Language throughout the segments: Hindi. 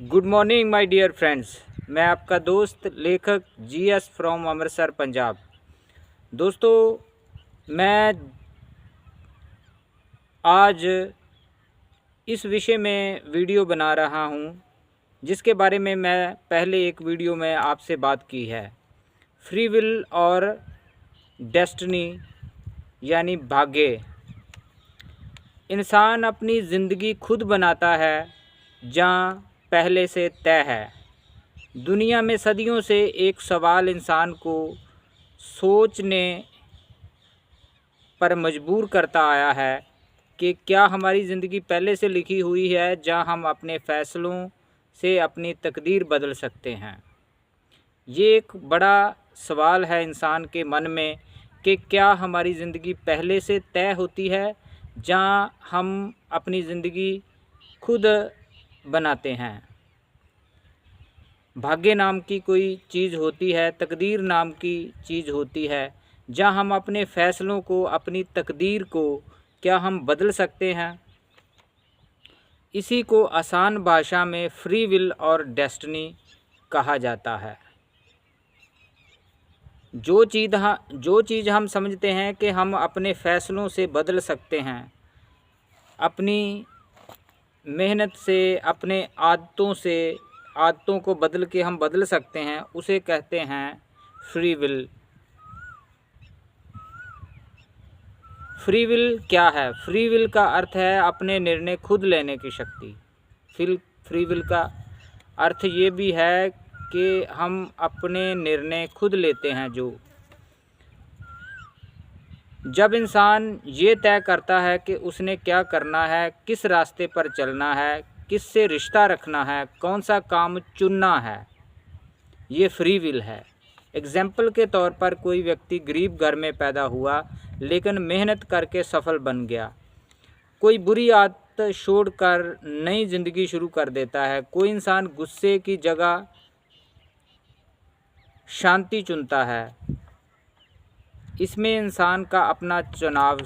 Good morning my dear friends. मैं आपका दोस्त लेखक जीएस फ्रॉम अमृतसर पंजाब। दोस्तों, मैं आज इस विषय में वीडियो बना रहा हूँ जिसके बारे में मैं पहले एक वीडियो में आपसे बात की है। फ्री विल और डेस्टिनी यानी भाग्य। इंसान अपनी ज़िंदगी खुद बनाता है जहाँ पहले से तय है। दुनिया में सदियों से एक सवाल इंसान को सोचने पर मजबूर करता आया है कि क्या हमारी ज़िंदगी पहले से लिखी हुई है जहाँ हम अपने फ़ैसलों से अपनी तकदीर बदल सकते हैं। ये एक बड़ा सवाल है इंसान के मन में कि क्या हमारी ज़िंदगी पहले से तय होती है जहाँ हम अपनी ज़िंदगी खुद बनाते हैं। भाग्य नाम की कोई चीज़ होती है, तकदीर नाम की चीज़ होती है जहाँ हम अपने फ़ैसलों को, अपनी तकदीर को क्या हम बदल सकते हैं। इसी को आसान भाषा में फ्री विल और डेस्टिनी कहा जाता है। जो चीज़ हम समझते हैं कि हम अपने फ़ैसलों से बदल सकते हैं, अपनी मेहनत से, अपने आदतों को बदल के हम बदल सकते हैं, उसे कहते हैं फ्री विल। फ्री विल क्या है? फ्री विल का अर्थ है अपने निर्णय खुद लेने की शक्ति। फ्री विल का अर्थ ये भी है कि हम अपने निर्णय खुद लेते हैं। जब इंसान ये तय करता है कि उसने क्या करना है, किस रास्ते पर चलना है, किससे रिश्ता रखना है, कौन सा काम चुनना है, ये फ्री विल है। एग्जाम्पल के तौर पर कोई व्यक्ति गरीब घर में पैदा हुआ लेकिन मेहनत करके सफल बन गया। कोई बुरी आदत छोड़कर नई ज़िंदगी शुरू कर देता है। कोई इंसान गुस्से की जगह शांति चुनता है। इसमें इंसान का अपना चुनाव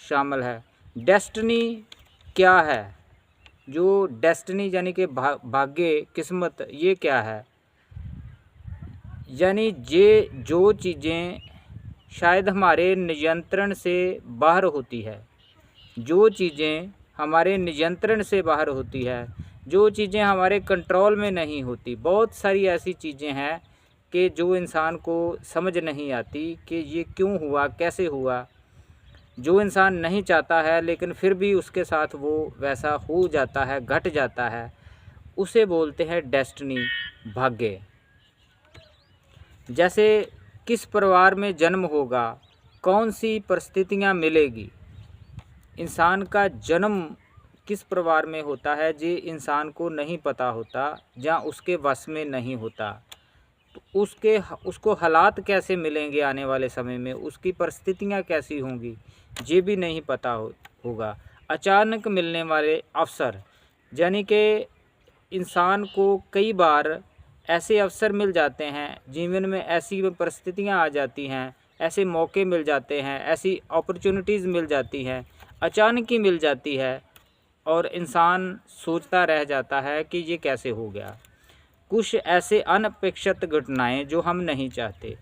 शामिल है। डेस्टिनी क्या है? जो डेस्टिनी यानी कि भाग्य, किस्मत, ये क्या है? यानी जो चीज़ें शायद हमारे नियंत्रण से बाहर होती है, जो चीज़ें हमारे नियंत्रण से बाहर होती है, जो चीज़ें हमारे कंट्रोल में नहीं होती। बहुत सारी ऐसी चीज़ें हैं कि जो इंसान को समझ नहीं आती कि ये क्यों हुआ, कैसे हुआ। जो इंसान नहीं चाहता है लेकिन फिर भी उसके साथ वो वैसा हो जाता है, घट जाता है, उसे बोलते हैं डेस्टिनी, भाग्य। जैसे किस परिवार में जन्म होगा, कौन सी परिस्थितियाँ मिलेगी। इंसान का जन्म किस परिवार में होता है ये इंसान को नहीं पता होता, जहाँ उसके वश में नहीं होता। तो उसको हालात कैसे मिलेंगे आने वाले समय में, उसकी परिस्थितियाँ कैसी होंगी, ये भी नहीं पता होगा। अचानक मिलने वाले अवसर, यानी कि इंसान को कई बार ऐसे अवसर मिल जाते हैं, जीवन में ऐसी परिस्थितियाँ आ जाती हैं, ऐसे मौके मिल जाते हैं, ऐसी अपॉर्चुनिटीज़ मिल जाती हैं, अचानक ही मिल जाती है और इंसान सोचता रह जाता है कि ये कैसे हो गया। कुछ ऐसे अनपेक्षित घटनाएं जो हम नहीं चाहते,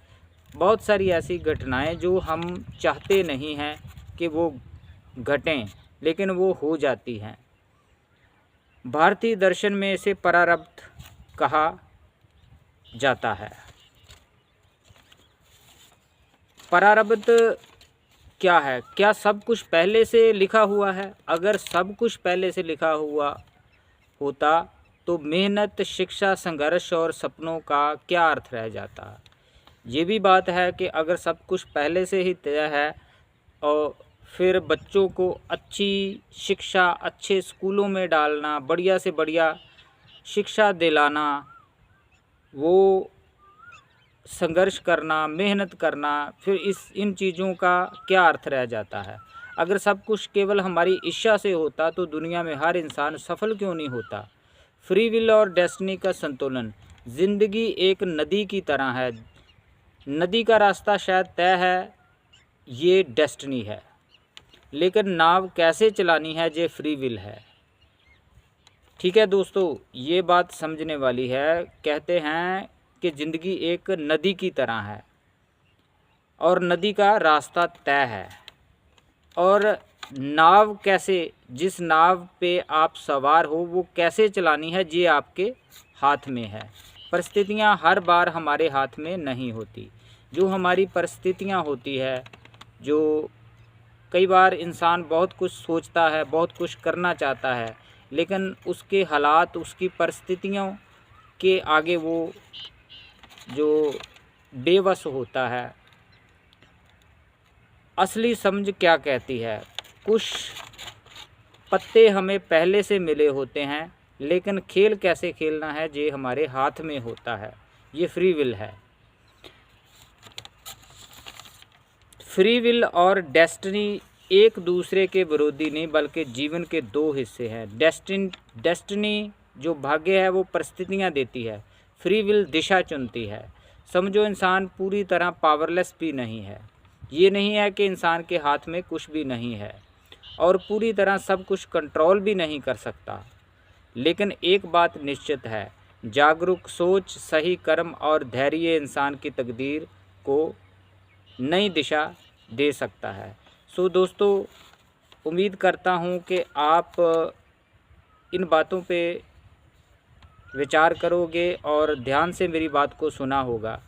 बहुत सारी ऐसी घटनाएं जो हम चाहते नहीं हैं कि वो घटें, लेकिन वो हो जाती हैं। भारतीय दर्शन में इसे प्रारब्ध कहा जाता है। प्रारब्ध क्या है? क्या सब कुछ पहले से लिखा हुआ है? अगर सब कुछ पहले से लिखा हुआ होता तो मेहनत, शिक्षा, संघर्ष और सपनों का क्या अर्थ रह जाता। ये भी बात है कि अगर सब कुछ पहले से ही तय है और फिर बच्चों को अच्छी शिक्षा, अच्छे स्कूलों में डालना, बढ़िया से बढ़िया शिक्षा दिलाना, वो संघर्ष करना, मेहनत करना, फिर इन चीज़ों का क्या अर्थ रह जाता है। अगर सब कुछ केवल हमारी इच्छा से होता तो दुनिया में हर इंसान सफल क्यों नहीं होता। फ्री विल और डेस्टिनी का संतुलन। ज़िंदगी एक नदी की तरह है। नदी का रास्ता शायद तय है, ये डेस्टिनी है, लेकिन नाव कैसे चलानी है ये फ्री विल है। ठीक है दोस्तों, ये बात समझने वाली है। कहते हैं कि ज़िंदगी एक नदी की तरह है और नदी का रास्ता तय है, और नाव कैसे, जिस नाव पे आप सवार हो वो कैसे चलानी है ये आपके हाथ में है। परिस्थितियाँ हर बार हमारे हाथ में नहीं होती। जो हमारी परिस्थितियाँ होती है, जो कई बार इंसान बहुत कुछ सोचता है, बहुत कुछ करना चाहता है, लेकिन उसके हालात, उसकी परिस्थितियों के आगे वो जो बेबस होता है। असली समझ क्या कहती है, कुछ पत्ते हमें पहले से मिले होते हैं, लेकिन खेल कैसे खेलना है ये हमारे हाथ में होता है। ये फ्री विल है। फ्री विल और डेस्टिनी एक दूसरे के विरोधी नहीं, बल्कि जीवन के दो हिस्से हैं। डेस्टिनी जो भाग्य है वो परिस्थितियाँ देती है, फ्री विल दिशा चुनती है। समझो, इंसान पूरी तरह पावरलेस भी नहीं है। ये नहीं है कि इंसान के हाथ में कुछ भी नहीं है और पूरी तरह सब कुछ कंट्रोल भी नहीं कर सकता। लेकिन एक बात निश्चित है, जागरूक सोच, सही कर्म और धैर्य इंसान की तकदीर को नई दिशा दे सकता है। सो दोस्तों, उम्मीद करता हूँ कि आप इन बातों पे विचार करोगे और ध्यान से मेरी बात को सुना होगा।